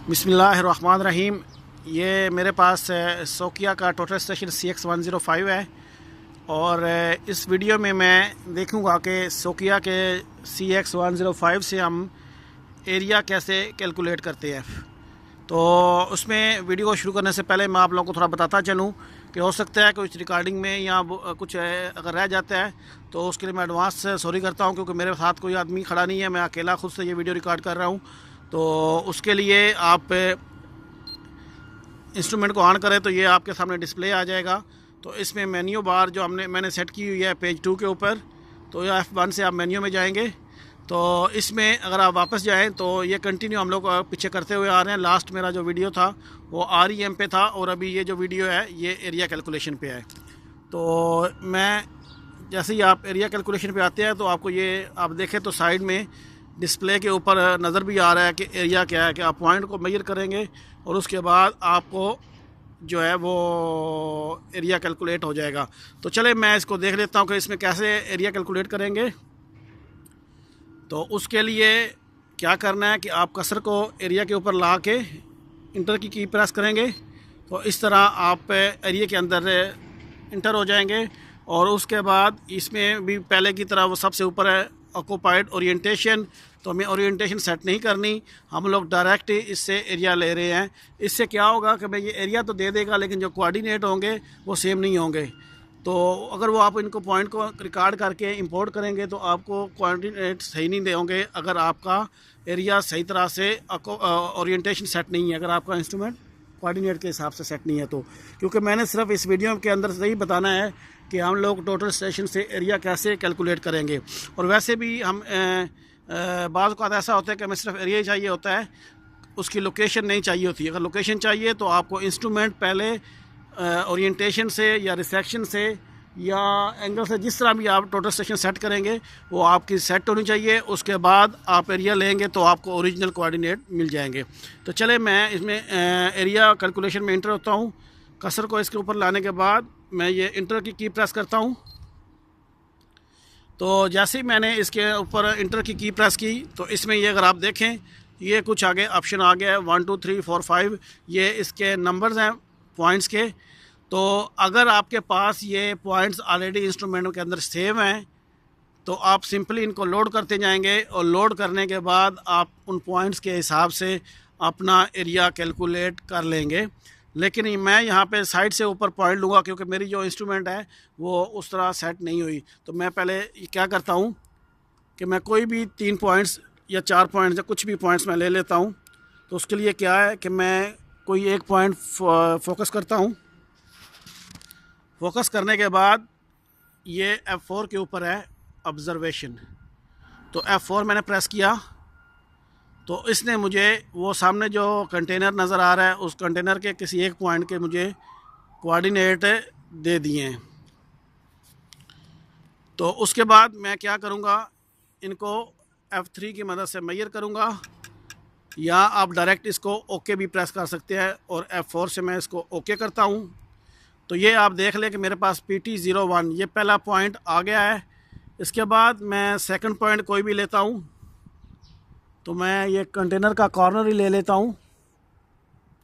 बिस्मिल्लाहिर्रहमानिर्रहीम। ये मेरे पास सोकिया का टोटल स्टेशन CX105 है और इस वीडियो में मैं देखूंगा कि सोकिया के CX105 से हम एरिया कैसे कैलकुलेट करते हैं। तो उसमें वीडियो को शुरू करने से पहले मैं आप लोगों को थोड़ा बताता चलूँ कि हो सकता है कुछ रिकॉर्डिंग में या कुछ अगर रह जाता है तो उसके लिए मैं एडवांस से सॉरी करता हूँ, क्योंकि मेरे साथ कोई आदमी खड़ा नहीं है, मैं अकेला खुद से ये वीडियो रिकॉर्ड कर रहा हूँ। तो उसके लिए आप इंस्ट्रूमेंट को ऑन करें तो ये आपके सामने डिस्प्ले आ जाएगा। तो इसमें मेन्यू बार जो मैंने सेट की हुई है पेज 2 के ऊपर, तो ये F1 से आप मेन्यू में जाएंगे। तो इसमें अगर आप वापस जाएं तो ये कंटिन्यू हम लोग पीछे करते हुए आ रहे हैं। लास्ट मेरा जो वीडियो था वो REM पे था और अभी ये जो वीडियो है ये एरिया कैलकुलेशन पे है। तो मैं जैसे ही आप एरिया कैलकुलेशन पे आते हैं तो आपको ये आप देखें तो साइड में डिस्प्ले के ऊपर नज़र भी आ रहा है कि एरिया क्या है, कि आप पॉइंट को मेजर करेंगे और उसके बाद आपको जो है वो एरिया कैलकुलेट हो जाएगा। तो चले मैं इसको देख लेता हूँ कि इसमें कैसे एरिया कैलकुलेट करेंगे। तो उसके लिए क्या करना है कि आप कर्सर को एरिया के ऊपर ला के इंटर की प्रेस करेंगे तो इस तरह आप एरिया के अंदर इंटर हो जाएंगे। और उसके बाद इसमें भी पहले की तरह वो सबसे ऊपर है ऑक्यूपाइड ओरिएंटेशन, तो हमें ओरिएंटेशन सेट नहीं करनी, हम लोग डायरेक्ट इससे एरिया ले रहे हैं। इससे क्या होगा कि भाई ये एरिया तो दे देगा लेकिन जो कोऑर्डिनेट होंगे वो सेम नहीं होंगे। तो अगर वो आप इनको पॉइंट को रिकॉर्ड करके इंपोर्ट करेंगे तो आपको कोऑर्डिनेट सही नहीं देंगे अगर आपका एरिया सही तरह से ओरिएंटेशन सेट नहीं है, अगर आपका इंस्ट्रूमेंट कोऑर्डिनेट के हिसाब से सेट नहीं है। तो क्योंकि मैंने सिर्फ इस वीडियो के अंदर से ही बताना है कि हम लोग टोटल स्टेशन से एरिया कैसे कैलकुलेट करेंगे। और वैसे भी हम बाज़ औक़ात ऐसा होता है कि हमें सिर्फ एरिया ही चाहिए होता है, उसकी लोकेशन नहीं चाहिए होती। अगर लोकेशन चाहिए तो आपको इंस्ट्रूमेंट पहले ओरिएंटेशन से या रिसेक्शन से या एंगल से जिस तरह भी आप टोटल स्टेशन सेट करेंगे वो आपकी सेट होनी चाहिए। उसके बाद आप एरिया लेंगे तो आपको ओरिजिनल कोऑर्डिनेट मिल जाएंगे। तो चले मैं इसमें एरिया कैलकुलेशन में इंटर होता हूँ। कर्सर को इसके ऊपर लाने के बाद मैं ये इंटर की प्रेस करता हूँ। तो जैसे ही मैंने इसके ऊपर इंटर की प्रेस की तो इसमें ये अगर आप देखें ये कुछ आगे ऑप्शन आ गया है 1 2 3 4 5, ये इसके नंबर्स हैं पॉइंट्स के। तो अगर आपके पास ये पॉइंट्स ऑलरेडी इंस्ट्रूमेंट के अंदर सेव हैं तो आप सिंपली इनको लोड करते जाएंगे और लोड करने के बाद आप उन पॉइंट्स के हिसाब से अपना एरिया कैलकुलेट कर लेंगे। लेकिन मैं यहाँ पे साइड से ऊपर पॉइंट लूँगा क्योंकि मेरी जो इंस्ट्रूमेंट है वो उस तरह सेट नहीं हुई। तो मैं पहले क्या करता हूँ कि मैं कोई भी 3 पॉइंट्स या 4 पॉइंट्स या कुछ भी पॉइंट्स मैं ले लेता हूँ। तो उसके लिए क्या है कि मैं कोई एक पॉइंट फोकस करता हूँ। फोकस करने के बाद ये F4 के ऊपर है ऑब्जर्वेशन, तो F4 मैंने प्रेस किया तो इसने मुझे वो सामने जो कंटेनर नज़र आ रहा है उस कंटेनर के किसी एक पॉइंट के मुझे कोऑर्डिनेट दे दिए हैं। तो उसके बाद मैं क्या करूँगा, इनको F3 की मदद से मेजर करूँगा या आप डायरेक्ट इसको ओके भी प्रेस कर सकते हैं और F4 से मैं इसको ओके करता हूँ। तो ये आप देख लें कि मेरे पास PT01 ये पहला पॉइंट आ गया है। इसके बाद मैं सेकंड पॉइंट कोई भी लेता हूँ, तो मैं ये कंटेनर का कॉर्नर ही ले लेता हूँ।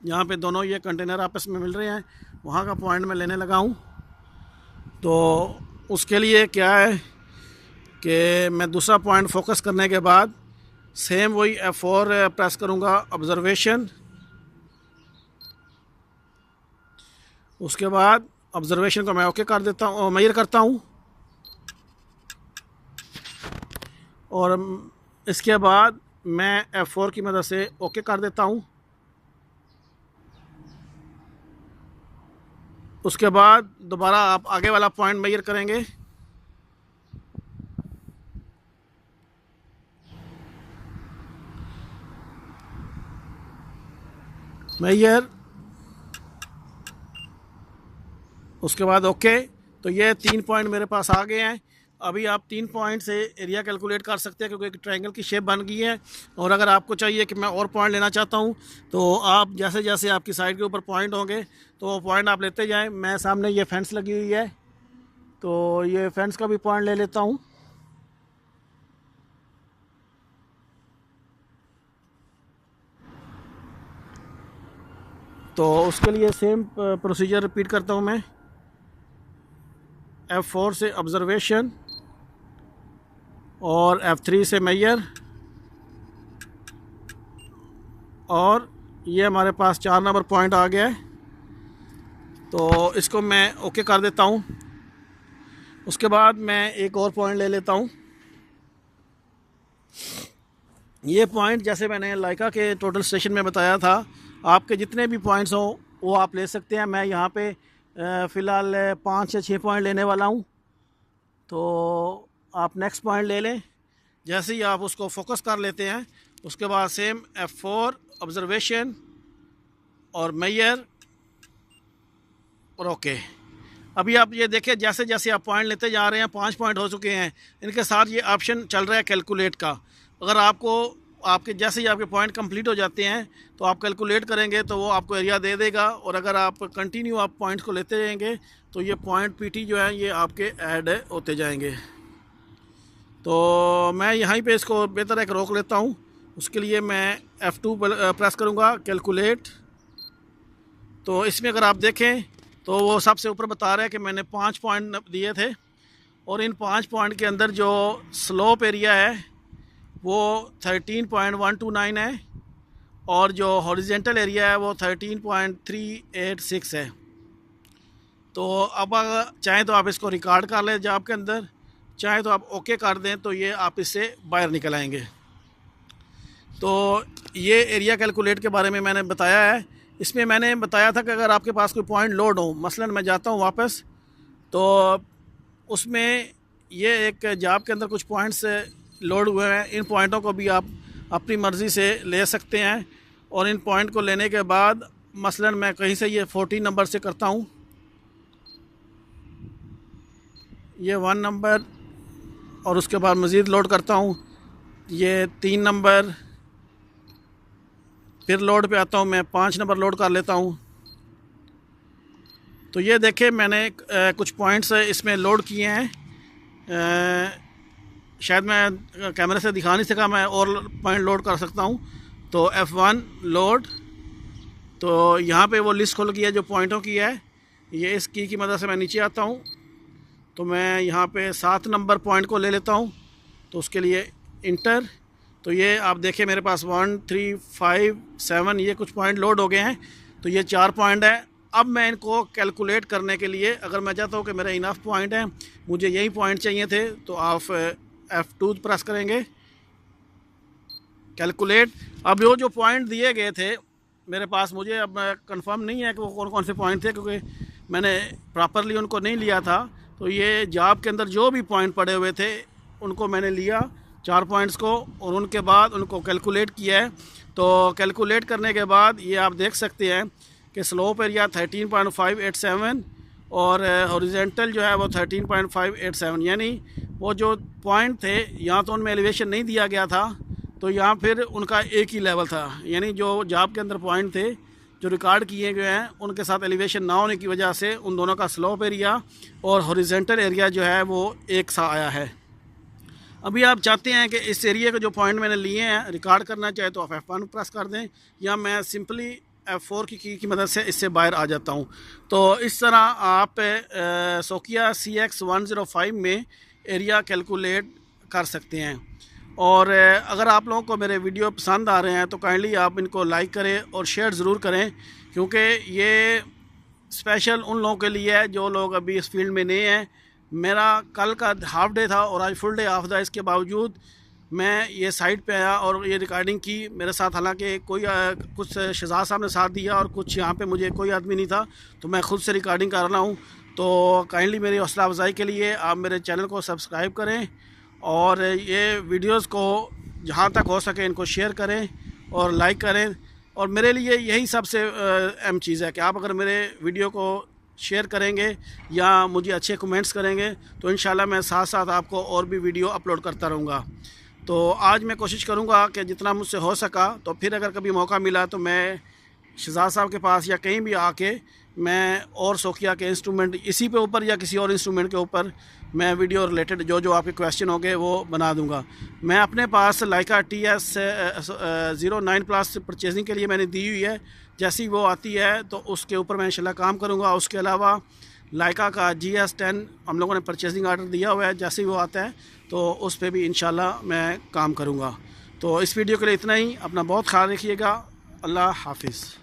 यहाँ पे दोनों ये कंटेनर आपस में मिल रहे हैं, वहाँ का पॉइंट मैं लेने लगा हूँ। तो उसके लिए क्या है कि मैं दूसरा पॉइंट फोकस करने के बाद सेम वही F4 प्रेस करूँगा ऑब्जर्वेशन। उसके बाद ऑब्जर्वेशन को मैं ओके कर देता हूँ, मेजर करता हूँ। और इसके बाद मैं F4 की मदद से ओके कर देता हूँ। उसके बाद दोबारा आप आगे वाला पॉइंट मेजर करेंगे। मेजर, उसके बाद ओके। तो ये 3 पॉइंट मेरे पास आ गए हैं। अभी आप 3 पॉइंट से एरिया कैलकुलेट कर सकते हैं क्योंकि एक ट्रायंगल की शेप बन गई है। और अगर आपको चाहिए कि मैं और पॉइंट लेना चाहता हूँ तो आप जैसे जैसे आपकी साइड के ऊपर पॉइंट होंगे तो वो पॉइंट आप लेते जाएं। मैं सामने ये फेंस लगी हुई है तो ये फेंस का भी पॉइंट ले लेता हूँ। तो उसके लिए सेम प्रोसीजर रिपीट करता हूँ मैं। F4 से ऑब्जर्वेशन और F3 से मेजर, और ये हमारे पास 4 नंबर पॉइंट आ गया है। तो इसको मैं ओके कर देता हूँ। उसके बाद मैं एक और पॉइंट ले लेता हूँ। ये पॉइंट जैसे मैंने लाइका के टोटल स्टेशन में बताया था, आपके जितने भी पॉइंट्स हो वो आप ले सकते हैं। मैं यहाँ पे फ़िलहाल 5 या 6 पॉइंट लेने वाला हूँ। तो आप नेक्स्ट पॉइंट ले लें। जैसे ही आप उसको फोकस कर लेते हैं, उसके बाद सेम F4 ऑब्जर्वेशन और मेजर और ओके। अभी आप ये देखें, जैसे जैसे आप पॉइंट लेते जा रहे हैं, 5 पॉइंट हो चुके हैं। इनके साथ ये ऑप्शन चल रहा है कैलकुलेट का। अगर आपको आपके जैसे ही आपके पॉइंट कंप्लीट हो जाते हैं तो आप कैलकुलेट करेंगे तो वो आपको एरिया दे देगा। और अगर आप कंटिन्यू आप पॉइंट्स को लेते जाएंगे तो ये पॉइंट पीटी जो है ये आपके ऐड होते जाएंगे। तो मैं यहीं पे इसको बेहतर है कि रोक लेता हूँ। उसके लिए मैं F2 प्रेस करूँगा, कैलकुलेट। तो इसमें अगर आप देखें तो वो सबसे ऊपर बता रहा है कि मैंने 5 पॉइंट दिए थे, और इन 5 पॉइंट के अंदर जो स्लोप एरिया है वो 13.129 है, और जो हॉरिजेंटल एरिया है वो 13.386 है। तो अब अगर चाहें तो आप इसको रिकॉर्ड कर लें जॉब के अंदर, चाहें तो आप ओके कर दें तो ये आप इससे बाहर निकल आएंगे। तो ये एरिया कैलकुलेट के बारे में मैंने बताया है। इसमें मैंने बताया था कि अगर आपके पास कोई पॉइंट लोड हो, मसलन मैं जाता हूँ वापस, तो उसमें ये एक जॉब के अंदर कुछ पॉइंट्स लोड हुए हैं। इन पॉइंटों को भी आप अपनी मर्ज़ी से ले सकते हैं। और इन पॉइंट को लेने के बाद मसलन मैं कहीं से ये 14 नंबर से करता हूँ, ये 1 नंबर, और उसके बाद मज़ीद लोड करता हूँ, ये 3 नंबर, फिर लोड पे आता हूँ, मैं 5 नंबर लोड कर लेता हूँ। तो ये देखें मैंने कुछ पॉइंट्स इसमें लोड किए हैं। शायद मैं कैमरे से दिखा नहीं सका, मैं और पॉइंट लोड कर सकता हूँ। तो F1 लोड, तो यहाँ पे वो लिस्ट खुल गई है जो पॉइंटों की है। ये इस की मदद से मैं नीचे आता हूँ, तो मैं यहाँ पे 7 नंबर पॉइंट को ले लेता हूँ। तो उसके लिए इंटर। तो ये आप देखें मेरे पास 1 3 5 7 ये कुछ पॉइंट लोड हो गए हैं। तो ये 4 पॉइंट है। अब मैं इनको कैलकुलेट करने के लिए, अगर मैं चाहता हूँ कि मेरा इनफ पॉइंट है, मुझे यही पॉइंट चाहिए थे, तो आप F2 प्रेस करेंगे, कैलकुलेट। अब जो पॉइंट दिए गए थे मेरे पास, मुझे अब कंफर्म नहीं है कि वो कौन कौन से पॉइंट थे, क्योंकि मैंने प्रॉपरली उनको नहीं लिया था। तो ये जॉब के अंदर जो भी पॉइंट पड़े हुए थे उनको मैंने लिया, 4 पॉइंट्स को, और उनके बाद उनको कैलकुलेट किया है। तो कैलकुलेट करने के बाद ये आप देख सकते हैं कि स्लोप एरिया 13.587 और हॉरिजेंटल जो है वो 13.587, यानी वो जो पॉइंट थे यहाँ तो उनमें एलिवेशन नहीं दिया गया था, तो यहाँ फिर उनका एक ही लेवल था। यानी जो जॉब के अंदर पॉइंट थे जो रिकॉर्ड किए गए हैं उनके साथ एलिवेशन ना होने की वजह से उन दोनों का स्लोप एरिया और हॉरिजेंटल एरिया जो है वो एक सा आया है। अभी आप चाहते हैं कि इस एरिया के जो पॉइंट मैंने लिए हैं रिकॉर्ड करना चाहे तो आप F1 प्रेस कर दें, या मैं सिंपली F4 की मदद से इससे बाहर आ जाता हूं। तो इस तरह आप सोकिया CX105 में एरिया कैलकुलेट कर सकते हैं। और अगर आप लोगों को मेरे वीडियो पसंद आ रहे हैं तो काइंडली आप इनको लाइक करें और शेयर ज़रूर करें, क्योंकि ये स्पेशल उन लोगों के लिए है जो लोग अभी इस फील्ड में नए हैं। मेरा कल का हाफ डे था और आज फुल डे ऑफ था, इसके बावजूद मैं ये साइट पे आया और ये रिकॉर्डिंग की। मेरे साथ हालांकि कोई कुछ शहजाद साहब ने साथ दिया और कुछ यहाँ पे मुझे कोई आदमी नहीं था, तो मैं ख़ुद से रिकॉर्डिंग कर रहा हूँ। तो काइंडली मेरी हौसला अफजाई के लिए आप मेरे चैनल को सब्सक्राइब करें और ये वीडियोस को जहाँ तक हो सके इनको शेयर करें और लाइक करें। और मेरे लिए यही सबसे अहम चीज़ है कि आप अगर मेरे वीडियो को शेयर करेंगे या मुझे अच्छे कमेंट्स करेंगे तो इंशाल्लाह मैं साथ साथ आपको और भी वीडियो अपलोड करता रहूँगा। तो आज मैं कोशिश करूँगा कि जितना मुझसे हो सका, तो फिर अगर कभी मौका मिला तो मैं शहजाद साहब के पास या कहीं भी आके मैं और सोकिया के इंस्ट्रूमेंट इसी पे ऊपर या किसी और इंस्ट्रूमेंट के ऊपर मैं वीडियो रिलेटेड जो जो आपके क्वेश्चन होंगे वो बना दूंगा। मैं अपने पास लाइका TS 09 प्लस परचेजिंग के लिए मैंने दी हुई है, जैसी वो आती है तो उसके ऊपर मैं इंशाल्लाह काम करूँगा। उसके अलावा लाइका का GS 10 हम लोगों ने परचेजिंग आर्डर दिया हुआ है, जैसे ही वो आता है तो उस पर भी इंशाल्लाह मैं काम करूँगा। तो इस वीडियो के लिए इतना ही। अपना बहुत ख्याल रखिएगा। अल्लाह हाफिज़।